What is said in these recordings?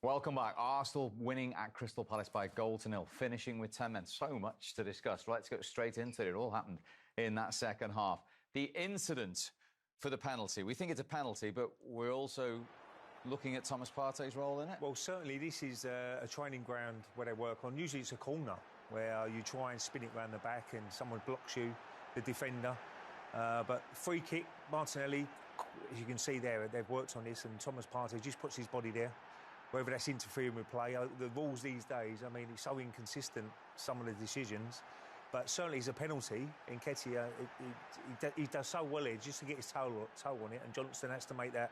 Welcome back. Arsenal winning at Crystal Palace by a goal to nil, finishing with 10 men. So much to discuss. Let's go straight into it. It all happened in that second half. The incident for the penalty. We think it's a penalty, but we're also looking at Thomas Partey's role in it. Well, certainly this is a training ground where they work on. Usually it's a corner where you try and spin it round the back and someone blocks you, the defender. But free kick, Martinelli, as you can see there, they've worked on this, and Thomas Partey just puts his body there. Whether that's interfering with play, the rules these days, I mean, it's so inconsistent, some of the decisions. But certainly it's a penalty. Nketiah, he does so well here just to get his toe on it, and Johnson has to make that.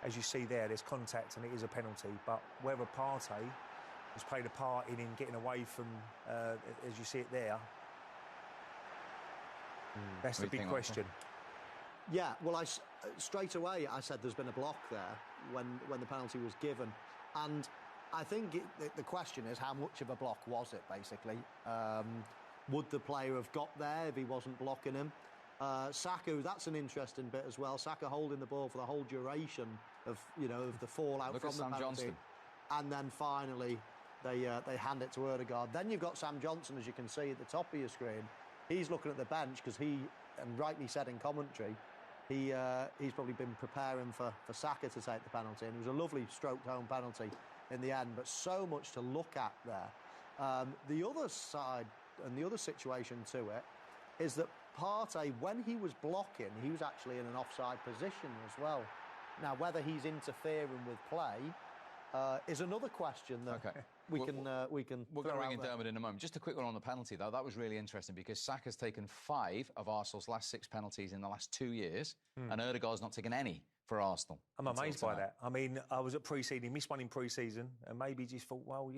As you see there's contact and it is a penalty. But whether Partey has played a part in him getting away from, as you see it there, that's the big question. Yeah, well, straight away I said there's been a block there when the penalty was given. And I think the question is how much of a block was it, basically? Would the player have got there if he wasn't blocking him? Saka, that's an interesting bit as well. Saka holding the ball for the whole duration of the fallout from the penalty. Johnston. And then finally they hand it to Odegaard. Then you've got Sam Johnson, as you can see at the top of your screen. He's looking at the bench because he, and rightly said in commentary, he's probably been preparing for Saka to take the penalty, and it was a lovely stroked home penalty in the end, but so much to look at there. The other side and the other situation to it is that Partey, when he was blocking, he was actually in an offside position as well. Now, whether he's interfering with play is another question that we can. We're going to ring in Dermot in a moment. Just a quick one on the penalty, though. That was really interesting because Saka's taken 5 of Arsenal's last 6 penalties in the last 2 years, and Odegaard's not taken any for Arsenal. I'm amazed by that. I mean, I was at pre-season, missed one in pre-season, and maybe just thought, well,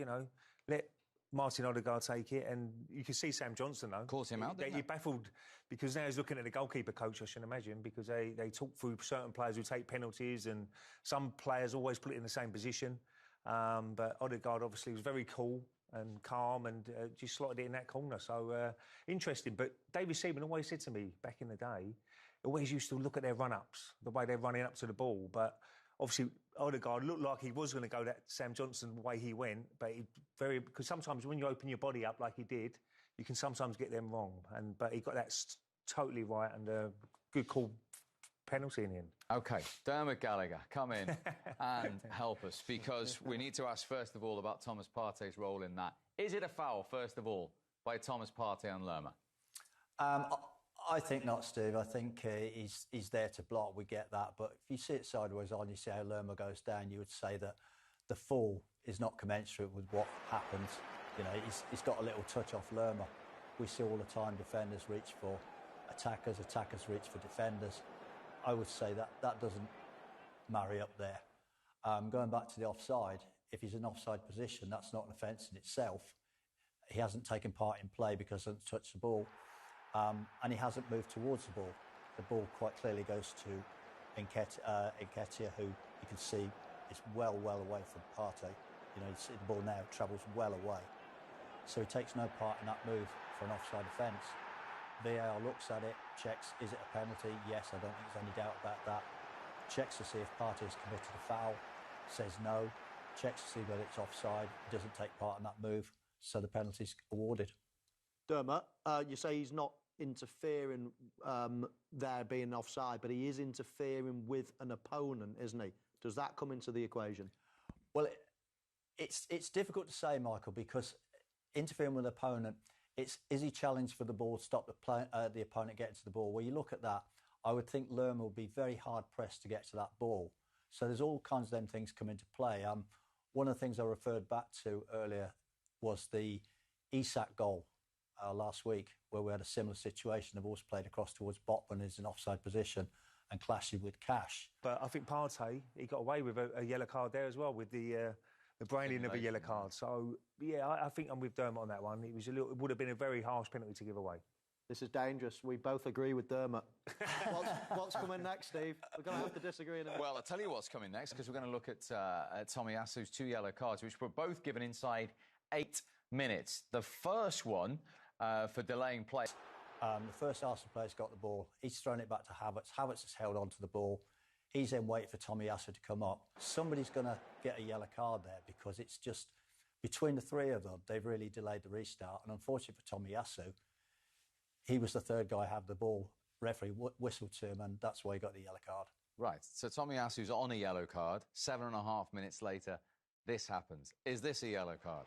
let Martin Odegaard take it, and you can see Sam Johnson, though. Caught him out, You're baffled, because now he's looking at the goalkeeper coach, I should imagine, because they talk through certain players who take penalties, and some players always put it in the same position. But Odegaard obviously was very cool and calm and just slotted it in that corner. So, interesting. But David Seaman always said to me back in the day, always used to look at their run-ups, the way they're running up to the ball. But obviously, Odegaard looked like he was going to go that Sam Johnson way he went. But because sometimes when you open your body up like he did, you can sometimes get them wrong. But he got that totally right, and a good call penalty in the end. OK, Dermot Gallagher, come in and help us, because we need to ask, first of all, about Thomas Partey's role in that. Is it a foul, first of all, by Thomas Partey on Lerma? I think not, Steve. I think he's there to block, we get that. But if you see it sideways on, you see how Lerma goes down, you would say that the fall is not commensurate with what happens. He's got a little touch off Lerma. We see all the time defenders reach for attackers reach for defenders. I would say that doesn't marry up there. Going back to the offside, if he's in offside position, that's not an offence in itself. He hasn't taken part in play because he hasn't touched the ball, and he hasn't moved towards the ball. The ball quite clearly goes to Nketiah, who you can see is well away from Partey. You see the ball now, it travels well away. So he takes no part in that move for an offside offence. VAR looks at it, checks, is it a penalty? Yes, I don't think there's any doubt about that. Checks to see if Partey has committed a foul, says no. Checks to see whether it's offside, he doesn't take part in that move, so the penalty's awarded. Dermot, you say he's not interfering there being offside, but he is interfering with an opponent, isn't he? Does that come into the equation? Well, it's difficult to say, Michael, because interfering with an opponent, is he challenged for the ball to stop the opponent getting to the ball? Well, you look at that, I would think Lerma will be very hard-pressed to get to that ball. So there's all kinds of them things come into play. One of the things I referred back to earlier was the Isak goal last week, where we had a similar situation. The ball's played across towards Botman, is in offside position, and clashing with Cash. But I think Partey, he got away with a yellow card there as well, with the branding of a yellow card. So, yeah, I think I'm with Dermot on that one. It would have been a very harsh penalty to give away. This is dangerous. We both agree with Dermot. What's coming next, Steve? We're going to have to disagree in a minute. Well, I'll tell you what's coming next, because we're going to look at Tomiyasu's 2 yellow cards, which were both given inside 8 minutes. The first one for delaying play. The first Arsenal player's got the ball. He's thrown it back to Havertz. Havertz has held on to the ball. He's then waiting for Tomiyasu to come up. Somebody's going to get a yellow card there because it's just between the three of them, they've really delayed the restart. And unfortunately for Tomiyasu, he was the third guy have the ball. Referee whistled to him, and that's why he got the yellow card. Right. So Tomiyasu's on a yellow card. 7.5 minutes later, this happens. Is this a yellow card?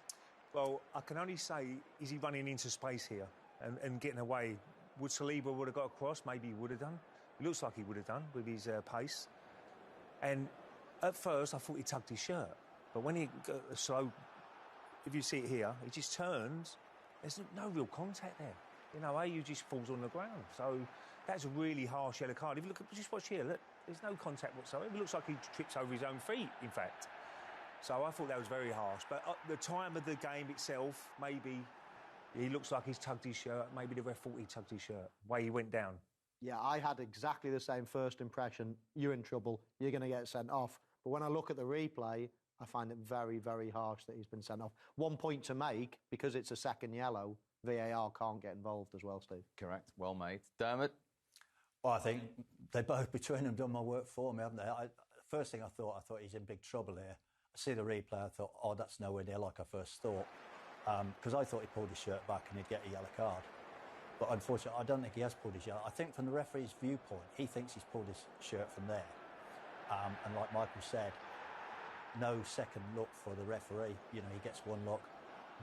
Well, I can only say, is he running into space here and getting away? Would Saliba would have got across? Maybe he would have done. It looks like he would have done with his pace. And at first, I thought he tugged his shirt. But when he got slow, if you see it here, he just turns. There's no real contact there. You know, Ayew just falls on the ground. So that's a really harsh yellow card. If you look at, just watch here, look, there's no contact whatsoever. It looks like he trips over his own feet, in fact. So I thought that was very harsh. But at the time of the game itself, maybe he looks like he's tugged his shirt. Maybe the ref thought he tugged his shirt. The way he went down. Yeah, I had exactly the same first impression. You're in trouble. You're going to get sent off. But when I look at the replay, I find it very, very harsh that he's been sent off. 1 point to make, because it's a second yellow, VAR can't get involved as well, Steve. Correct. Well made. Dermot? Well, I think they both, between them, done my work for me, haven't they? First thing I thought he's in big trouble here. I see the replay, I thought, oh, that's nowhere near like I first thought. Because I thought he pulled his shirt back and he'd get a yellow card. But unfortunately, I don't think he has pulled his yellow. I think from the referee's viewpoint, he thinks he's pulled his shirt from there. And like Michael said, no second look for the referee. You know, he gets one look.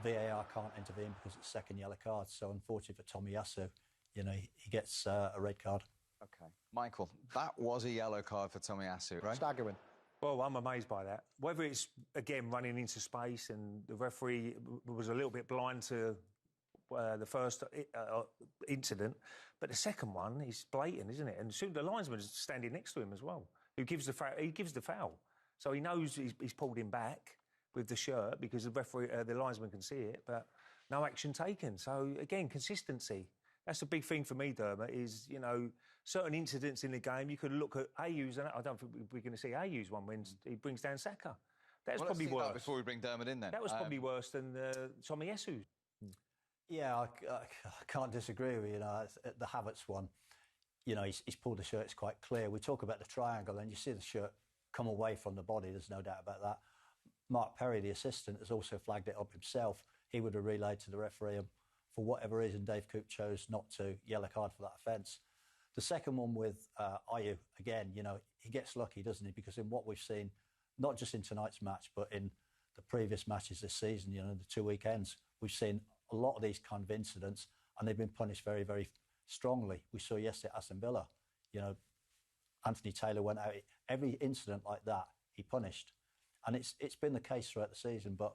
VAR can't intervene because it's second yellow card. So unfortunately for Tomiyasu, you know, he gets a red card. OK. Michael, that was a yellow card for Tomiyasu, right? Staggering. Well, I'm amazed by that. Whether it's, again, running into space and the referee was a little bit blind to the first incident, but the second one is blatant, isn't it? And soon the linesman's standing next to him as well, who gives the foul. He gives the foul. So he knows he's pulled him back with the shirt because the referee, the linesman can see it, but no action taken. So, again, consistency. That's a big thing for me, Dermot, is, you know, certain incidents in the game, you could look at Ayew's, and I don't think we're going to see Ayew's one when he brings down Saka. That's probably worse. Before we bring Dermot in then. That was probably worse than Tomiyasu. Yeah, I can't disagree with you. Know, the Havertz one, you know, he's pulled the shirt, it's quite clear. We talk about the triangle and you see the shirt come away from the body, there's no doubt about that. Mark Perry, the assistant, has also flagged it up himself. He would have relayed to the referee, and for whatever reason, Dave Coop chose not to yellow card for that offence. The second one with Ayew, again, you know, he gets lucky, doesn't he? Because in what we've seen, not just in tonight's match, but in the previous matches this season, you know, the 2 weekends, we've seen a lot of these kind of incidents, and they've been punished very, very strongly. We saw yesterday at Aston Villa, you know, Anthony Taylor went out. Every incident like that, he punished. And it's been the case throughout the season, but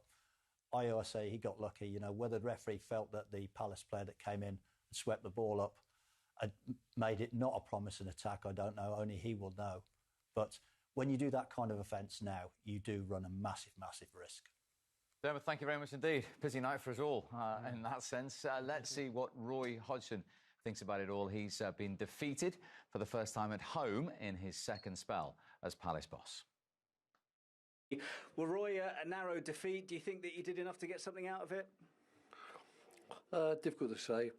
Ayew, I say, he got lucky. You know, whether the referee felt that the Palace player that came in and swept the ball up had made it not a promising attack, I don't know. Only he will know. But when you do that kind of offence now, you do run a massive, massive risk. Dermot, thank you very much indeed. Busy night for us all in that sense. Let's see what Roy Hodgson thinks about it all. He's been defeated for the first time at home in his second spell as Palace boss. Well, Roy, a narrow defeat. Do you think that you did enough to get something out of it? Difficult to say.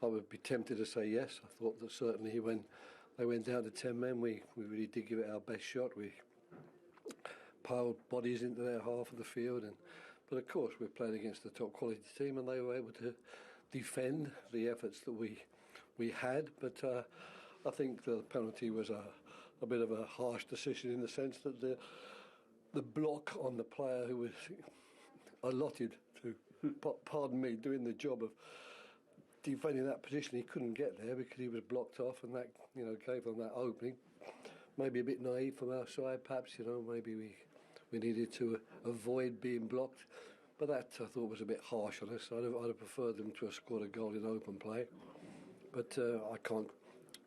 I would be tempted to say yes. I thought that certainly when they went down to 10 men, we really did give it our best shot. We piled bodies into their half of the field, but of course we're playing against a top quality team, and they were able to defend the efforts that we had. But I think the penalty was a bit of a harsh decision in the sense that the block on the player who was allotted to, pardon me, doing the job of defending that position, he couldn't get there because he was blocked off, and that, you know, gave them that opening. Maybe a bit naive from our side, perhaps, you know, maybe we needed to avoid being blocked. But that, I thought, was a bit harsh on us. I'd have preferred them to have scored a goal in open play. But I can't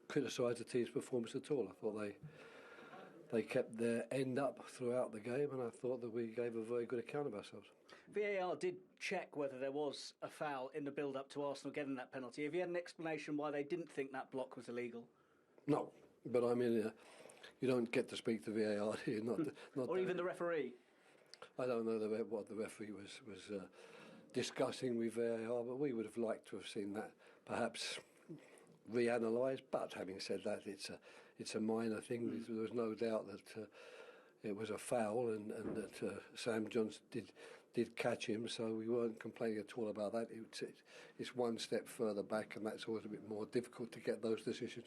criticise the team's performance at all. I thought they kept their end up throughout the game, and I thought that we gave a very good account of ourselves. VAR did check whether there was a foul in the build-up to Arsenal getting that penalty. Have you had an explanation why they didn't think that block was illegal? No, but I mean, you don't get to speak to VAR, do you? Not or even the referee? I don't know what the referee was discussing with VAR, but we would have liked to have seen that perhaps reanalysed. But having said that, it's a minor thing. There was no doubt that it was a foul and that Sam Johnson did catch him, so we weren't complaining at all about that. It's one step further back, and that's always a bit more difficult to get those decisions.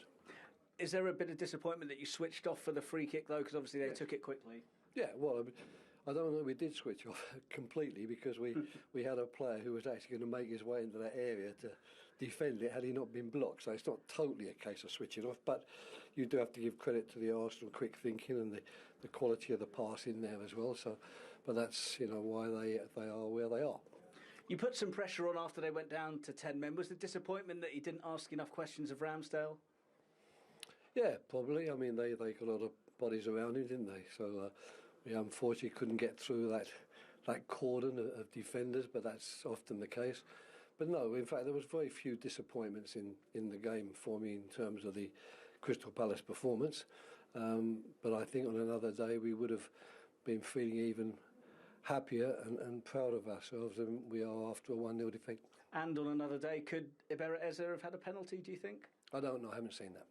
Is there a bit of disappointment that you switched off for the free kick, though, because obviously they took it quickly? Yeah, well, I don't know, we did switch off completely because we had a player who was actually going to make his way into that area to defend it had he not been blocked. So it's not totally a case of switching off, but you do have to give credit to the Arsenal quick thinking and the quality of the pass in there as well. So, but that's why they are where they are. You put some pressure on after they went down to 10 men. Was the disappointment that you didn't ask enough questions of Ramsdale? Yeah, probably. I mean, they got a lot of bodies around him, didn't they? So we unfortunately couldn't get through that cordon of defenders, but that's often the case. But no, in fact, there was very few disappointments in the game for me in terms of the Crystal Palace performance. But I think on another day we would have been feeling even happier and proud of ourselves than we are after a 1-0 defeat. And on another day, could Iberra Eze have had a penalty, do you think? I don't know, I haven't seen that.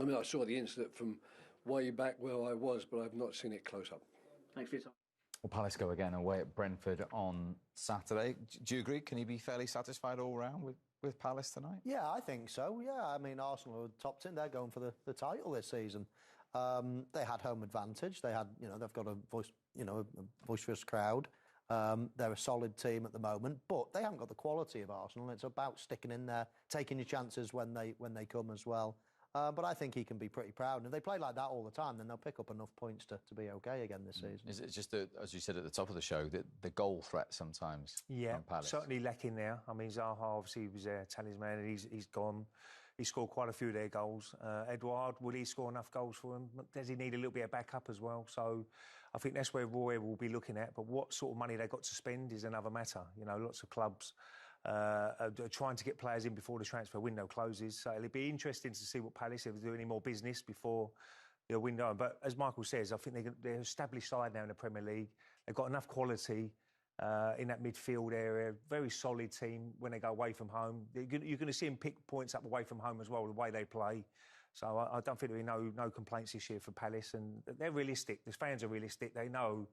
I mean, I saw the incident from way back where I was, but I've not seen it close up. Thanks for your time. Well, Palace go again away at Brentford on Saturday. Do you agree? Can you be fairly satisfied all round with Palace tonight? Yeah, I think so. Yeah, I mean, Arsenal are top 10. They're going for the title this season. They had home advantage. They had, they've got a boisterous crowd. They're a solid team at the moment, but they haven't got the quality of Arsenal. It's about sticking in there, taking your chances when they come as well. But I think he can be pretty proud. And if they play like that all the time, then they'll pick up enough points to be okay again this season. Is it just, as you said at the top of the show, the goal threat sometimes? Yeah, from Palace? Certainly lacking there. I mean, Zaha obviously was their talisman and he's gone. He scored quite a few of their goals. Edouard, will he score enough goals for him? Does he need a little bit of backup as well? So I think that's where Roy will be looking at. But what sort of money they got to spend is another matter. Lots of clubs are trying to get players in before the transfer window closes. So it'll be interesting to see what Palace, if they do any more business before the window. But as Michael says, I think they're an established side now in the Premier League. They've got enough quality in that midfield area. Very solid team when they go away from home. You're going to see them pick points up away from home as well, the way they play. So I don't think there'll be no complaints this year for Palace. And they're realistic. The fans are realistic. They know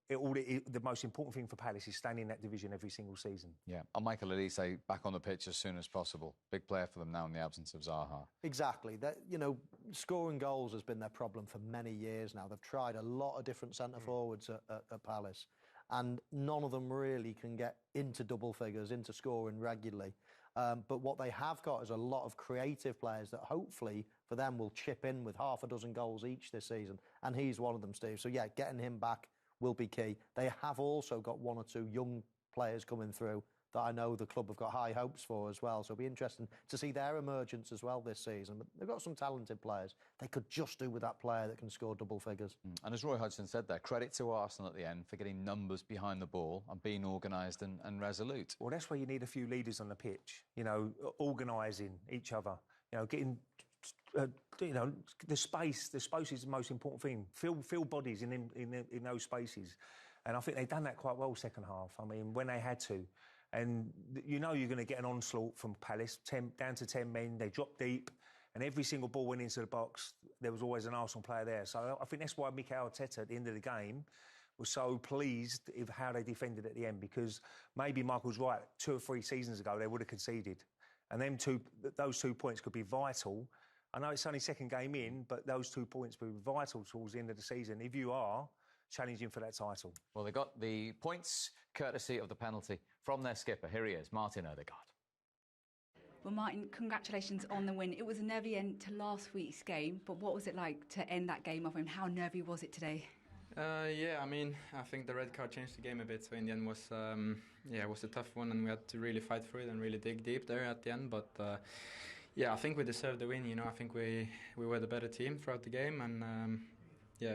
the most important thing for Palace is staying in that division every single season. Yeah, and Michael Elise back on the pitch as soon as possible. Big player for them now in the absence of Zaha. Exactly. Scoring goals has been their problem for many years now. They've tried a lot of different centre-forwards at Palace, and none of them really can get into double figures, into scoring regularly. But what they have got is a lot of creative players that hopefully for them will chip in with half a dozen goals each this season. And he's one of them, Steve. So, yeah, getting him back will be key. They have also got one or two young players coming through that I know the club have got high hopes for as well. So it'll be interesting to see their emergence as well this season. But they've got some talented players. They could just do with that player that can score double figures. And as Roy Hodgson said there, credit to Arsenal at the end for getting numbers behind the ball and being organised and resolute. Well, that's where you need a few leaders on the pitch, organising each other, getting... the space is the most important thing. Fill bodies in those spaces, and I think they've done that quite well second half. I mean, when they had to, and you're going to get an onslaught from Palace, down to 10 men. They dropped deep, and every single ball went into the box. There was always an Arsenal player there. So I think that's why Mikel Arteta at the end of the game was so pleased with how they defended at the end, because maybe Michael's right. 2 or 3 seasons ago they would have conceded, and those 2 points could be vital. I know it's only second game in, but those 2 points will be vital towards the end of the season if you are challenging for that title. Well, they got the points courtesy of the penalty from their skipper. Here he is, Martin Odegaard. Well, Martin, congratulations on the win. It was a nervy end to last week's game, but what was it like to end that game off, and how nervy was it today? Yeah, I mean, I think the red card changed the game a bit, so in the end was a tough one, and we had to really fight through it and really dig deep there at the end, but... yeah, I think we deserved the win. I think we were the better team throughout the game, and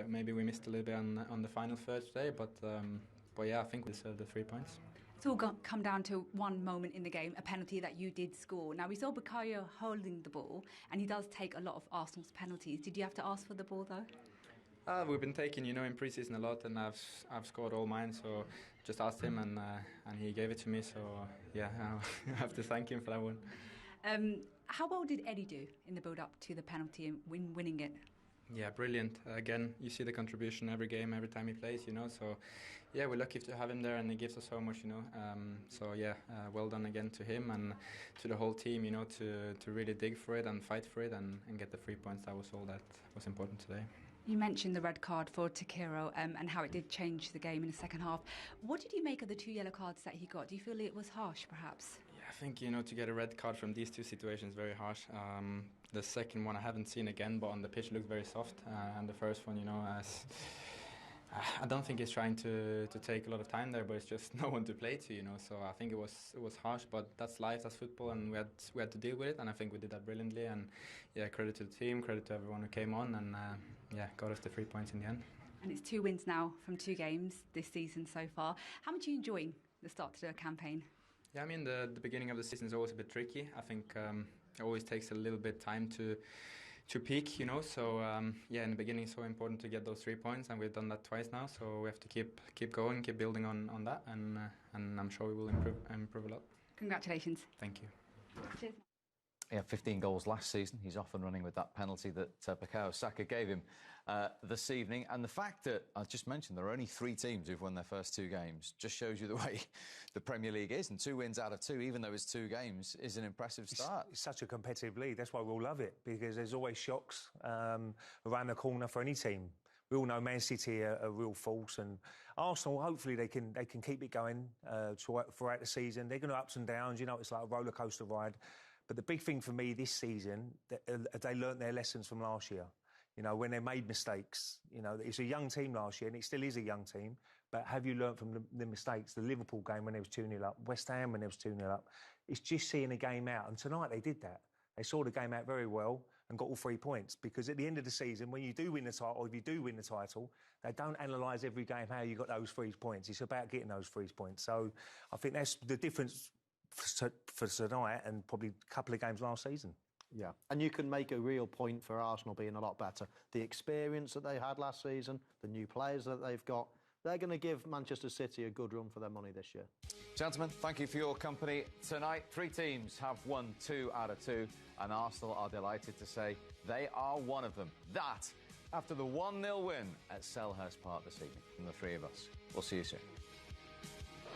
maybe we missed a little bit on the final third today, but yeah, I think we deserved the 3 points. It's all come down to one moment in the game, a penalty that you did score. Now, we saw Bukayo holding the ball, and he does take a lot of Arsenal's penalties. Did you have to ask for the ball, though? We've been taking, in pre-season a lot, and I've scored all mine, so just asked him, and he gave it to me, so yeah, I have to thank him for that one. How well did Eddie do in the build-up to the penalty and winning it? Yeah, brilliant. Again, you see the contribution every game, every time he plays, So, yeah, we're lucky to have him there, and he gives us so much, So, yeah, well done again to him and to the whole team, to really dig for it and fight for it and get the 3 points. That was all that was important today. You mentioned the red card for Takiro and how it did change the game in the second half. What did you make of the 2 yellow cards that he got? Do you feel it was harsh, perhaps? Yeah, I think, to get a red card from these 2 situations, very harsh. The second one I haven't seen again, but on the pitch looks very soft. And the first one, I don't think he's trying to take a lot of time there, but it's just no one to play to, So I think it was harsh, but that's life, that's football, and we had to deal with it, and I think we did that brilliantly. And yeah, credit to the team, credit to everyone who came on, and got us the 3 points in the end. And it's 2 wins now from 2 games this season so far. How much are you enjoying the start to the campaign? Yeah, I mean the beginning of the season is always a bit tricky. I think it always takes a little bit time to peak, So in the beginning it's so important to get those 3 points, and we've done that twice now. So we have to keep going, keep building on that, and I'm sure we will improve a lot. Congratulations. Thank you. Cheers. He had 15 goals last season. He's off and running with that penalty that Bukayo Saka gave him this evening. And the fact that, I just mentioned, there are only 3 teams who've won their first 2 games just shows you the way the Premier League is. And 2 wins out of 2, even though it's 2 games, is an impressive start. It's such a competitive league. That's why we all love it, because there's always shocks around the corner for any team. We all know Man City are a real force, and Arsenal, hopefully they can keep it going throughout the season. They're going to ups and downs, it's like a roller coaster ride. But the big thing for me this season, they learnt their lessons from last year. When they made mistakes, it's a young team last year, and it still is a young team. But have you learnt from the mistakes? The Liverpool game when they was 2-0 up, West Ham when they was 2-0 up. It's just seeing the game out. And tonight they did that. They saw the game out very well and got all 3 points. Because at the end of the season, when you do win the title, or if you do win the title, they don't analyse every game how you got those 3 points. It's about getting those 3 points. So I think that's the difference for tonight and probably a couple of games last season. Yeah, and you can make a real point for Arsenal being a lot better. The experience that they had last season, the new players that they've got, they're going to give Manchester City a good run for their money this year. Gentlemen, thank you for your company tonight. 3 teams have won 2 out of 2, and Arsenal are delighted to say they are one of them. That after the 1-0 win at Selhurst Park this evening from the 3 of us. We'll see you soon.